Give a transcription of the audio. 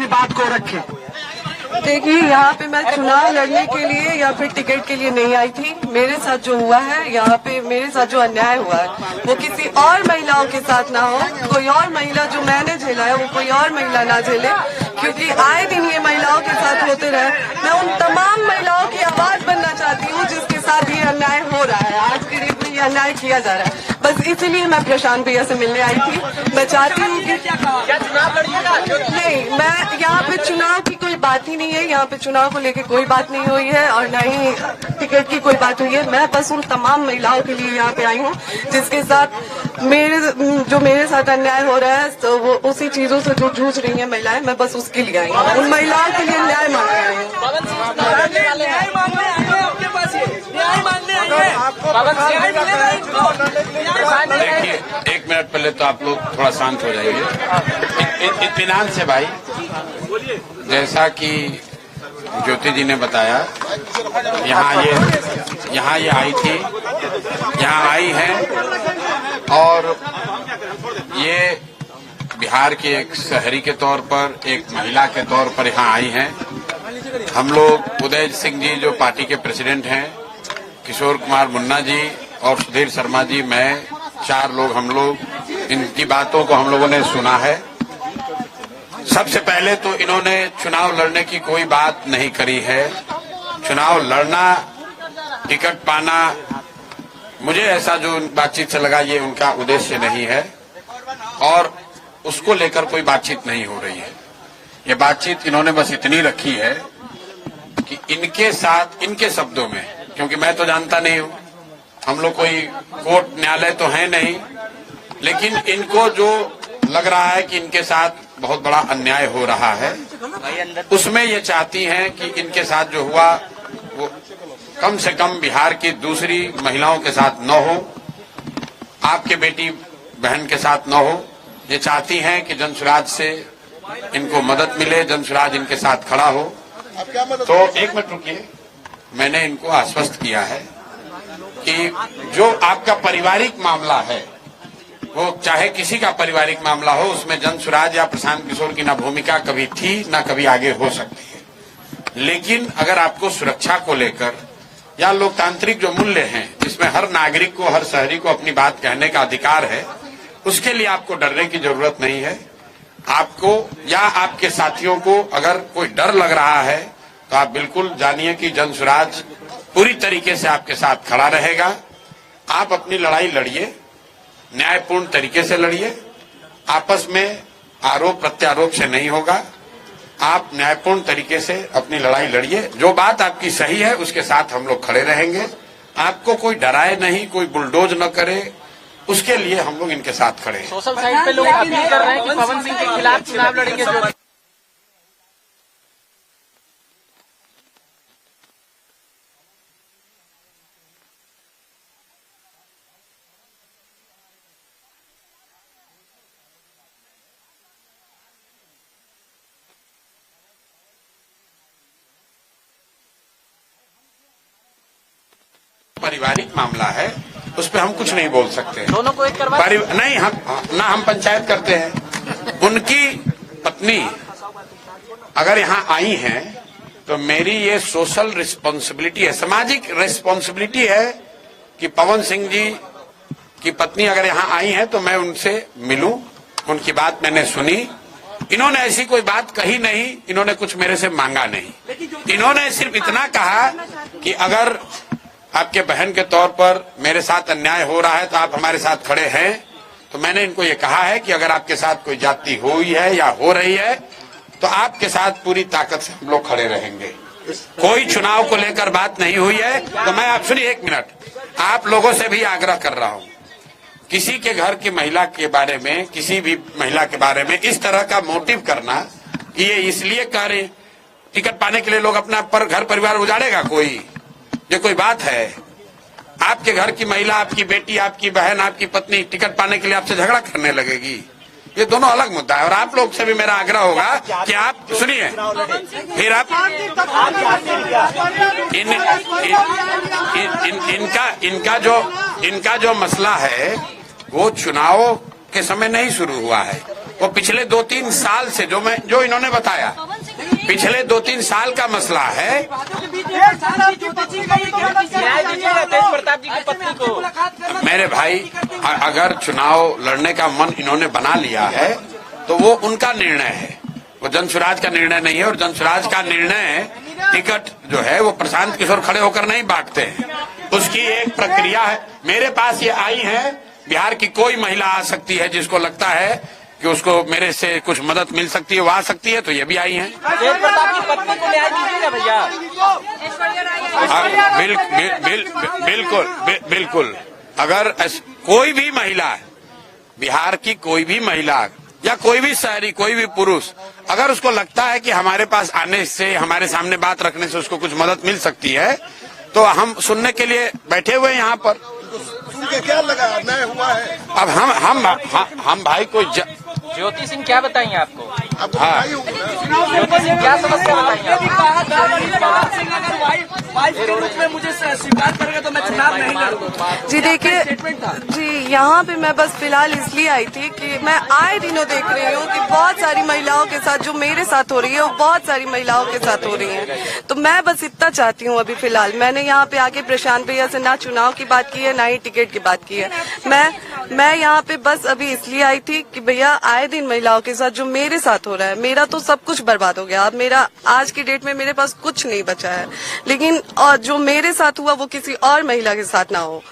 अपनी बात को रखें। देखिए, यहाँ पे मैं चुनाव लड़ने के लिए या फिर टिकट के लिए नहीं आई थी। मेरे साथ जो हुआ है, यहाँ पे मेरे साथ जो अन्याय हुआ है वो किसी और महिलाओं के साथ ना हो। कोई और महिला जो मैंने झेला है वो कोई और महिला ना झेले, क्योंकि आए दिन ये महिलाओं के साथ होते रहे। मैं उन तमाम महिलाओं की आवाज बनना चाहती हूँ जिसके साथ ये अन्याय हो रहा है, आज के डेट में ये अन्याय किया जा रहा है। बस इसीलिए मैं प्रशांत भैया से मिलने आई थी। मैं चाहती हूँ कि नहीं, मैं यहाँ पे चुनाव की कोई बात ही नहीं है, यहाँ पे चुनाव को लेके कोई बात नहीं हुई है और न ही टिकट की कोई बात हुई है। मैं बस उन तमाम महिलाओं के लिए यहाँ पे आई हूँ जिसके साथ मेरे साथ अन्याय हो रहा है, तो वो उसी चीजों से जो जूझ रही है महिलाएं, मैं बस उसके लिए आई हूँ। उन महिलाओं के लिए न्याय मांग रही हूँ। देखिए, एक मिनट पहले तो आप लोग थोड़ा शांत हो जाइए, इत्मीनान से भाई। जैसा कि ज्योति जी ने बताया, यहाँ ये आई थी, यहाँ आई है और ये बिहार के एक शहरी के तौर पर, एक महिला के तौर पर यहाँ आई हैं। हम लोग उदय सिंह जी जो पार्टी के प्रेसिडेंट हैं, किशोर कुमार मुन्ना जी और सुधीर शर्मा जी, मैं, 4 लोग, हम लोग इनकी बातों को हम लोगों ने सुना है। सबसे पहले तो इन्होंने चुनाव लड़ने की कोई बात नहीं करी है। चुनाव लड़ना, टिकट पाना, मुझे ऐसा जो बातचीत से लगा ये उनका उद्देश्य नहीं है और उसको लेकर कोई बातचीत नहीं हो रही है। ये बातचीत इन्होंने बस इतनी रखी है कि इनके साथ, इनके शब्दों में, क्योंकि मैं तो जानता नहीं हूं, हम लोग कोई कोर्ट न्यायालय तो है नहीं, लेकिन इनको जो लग रहा है कि इनके साथ बहुत बड़ा अन्याय हो रहा है, उसमें ये चाहती हैं कि इनके साथ जो हुआ वो कम से कम बिहार की दूसरी महिलाओं के साथ न हो, आपके बेटी बहन के साथ न हो। ये चाहती हैं कि जनसुराज से इनको मदद मिले, जनसुराज इनके साथ खड़ा हो। तो एक मिनट रुकिए, मैंने इनको आश्वस्त किया है कि जो आपका पारिवारिक मामला है, वो चाहे किसी का पारिवारिक मामला हो, उसमें जनसुराज या प्रशांत किशोर की ना भूमिका कभी थी ना कभी आगे हो सकती है। लेकिन अगर आपको सुरक्षा को लेकर या लोकतांत्रिक जो मूल्य हैं, जिसमें हर नागरिक को, हर शहरी को अपनी बात कहने का अधिकार है, उसके लिए आपको डरने की जरूरत नहीं है। आपको या आपके साथियों को अगर कोई डर लग रहा है तो आप बिल्कुल जानिए कि जनसुराज पूरी तरीके से आपके साथ खड़ा रहेगा। आप अपनी लड़ाई लड़िए, न्यायपूर्ण तरीके से लड़िए, आपस में आरोप प्रत्यारोप से नहीं होगा। आप न्यायपूर्ण तरीके से अपनी लड़ाई लड़िए, जो बात आपकी सही है उसके साथ हम लोग खड़े रहेंगे। आपको कोई डराए नहीं, कोई बुलडोज न करे, उसके लिए हम लोग इनके साथ खड़े हैं। सोशल साइट पे लोग अपील कर रहे हैं कि पवन सिंह के खिलाफ चुनाव लड़ेंगे। पारिवारिक मामला है, उस पर हम कुछ नहीं बोल सकते हैं। दोनों को एक करवा नहीं, हम पंचायत करते हैं। उनकी पत्नी अगर यहाँ आई हैं तो मेरी ये सोशल रिस्पॉन्सिबिलिटी है, सामाजिक रिस्पॉन्सिबिलिटी है कि पवन सिंह जी की पत्नी अगर यहाँ आई हैं तो मैं उनसे मिलूं, उनकी बात मैंने सुनी। इन्होंने ऐसी कोई बात कही नहीं, इन्होंने कुछ मेरे से मांगा नहीं। इन्होंने सिर्फ इतना कहा कि अगर आपके बहन के तौर पर मेरे साथ अन्याय हो रहा है तो आप हमारे साथ खड़े हैं। तो मैंने इनको ये कहा है कि अगर आपके साथ कोई जाति हुई है या हो रही है तो आपके साथ पूरी ताकत से हम लोग खड़े रहेंगे। कोई चुनाव को लेकर बात नहीं हुई है। तो मैं आप सुनिए एक मिनट, आप लोगों से भी आग्रह कर रहा हूँ, किसी के घर की महिला के बारे में, किसी भी महिला के बारे में इस तरह का मोटिव करना कि ये इसलिए कह रहे टिकट पाने के लिए लोग अपना घर परिवार उजाड़ेगा, ये कोई बात है? आपके घर की महिला, आपकी बेटी, आपकी बहन, आपकी पत्नी टिकट पाने के लिए आपसे झगड़ा करने लगेगी? ये दोनों अलग मुद्दा है। और आप लोग से भी मेरा आग्रह होगा कि आप सुनिए, फिर आप इनका जो मसला है वो चुनाव के समय नहीं शुरू हुआ है। वो पिछले 2-3 साल से जो इन्होंने बताया, पिछले 2-3 साल का मसला है। तेज प्रताप जी की पत्नी को मेरे भाई, अगर चुनाव लड़ने का मन इन्होंने बना लिया है तो वो उनका निर्णय है, वो जनसुराज का निर्णय नहीं है। और जनसुराज का निर्णय टिकट जो है वो प्रशांत किशोर खड़े होकर नहीं बांटते हैं, उसकी एक प्रक्रिया है। मेरे पास ये आई है, बिहार की कोई महिला आ सकती है जिसको लगता है कि उसको मेरे से कुछ मदद मिल सकती है, वो आ सकती है, तो ये भी आई है। तेज प्रताप की पत्नी को न्याय दीजिएगा भैया। बिल्कुल। अगर कोई भी महिला, बिहार की कोई भी महिला या कोई भी शहरी, कोई भी पुरुष, अगर उसको लगता है कि हमारे पास आने से, हमारे सामने बात रखने से उसको कुछ मदद मिल सकती है, तो हम सुनने के लिए बैठे हुए हैं यहाँ पर। सुन के क्या लगा अन्याय हुआ है? अब हम भाई को ज्योति सिंह क्या बताइए आपको? आपको हाँ। बताई होगी ना? ज्योति सिंह क्या समस्या बताइए मुझे स्वीकार करेगा तो मैं चुनाव नहीं लड़ूंगा। जी देखिए, जी यहाँ पे मैं बस फिलहाल इसलिए आई थी कि मैं आए दिनों देख रही हूँ कि बहुत सारी महिलाओं के साथ जो मेरे साथ हो रही है वो बहुत सारी महिलाओं के साथ हो रही है। तो मैं बस इतना चाहती हूँ अभी फिलहाल, मैंने यहाँ पे आके प्रशांत भैया से ना चुनाव की बात की है, ना ही टिकट की बात की है। मैं यहाँ पे बस अभी इसलिए आई थी कि भैया आए दिन महिलाओं के साथ जो मेरे साथ हो रहा है, मेरा तो सब कुछ बर्बाद हो गया। अब मेरा आज की डेट में मेरे पास कुछ नहीं बचा है, लेकिन और जो मेरे साथ हुआ वो किसी और महिला के साथ ना हो।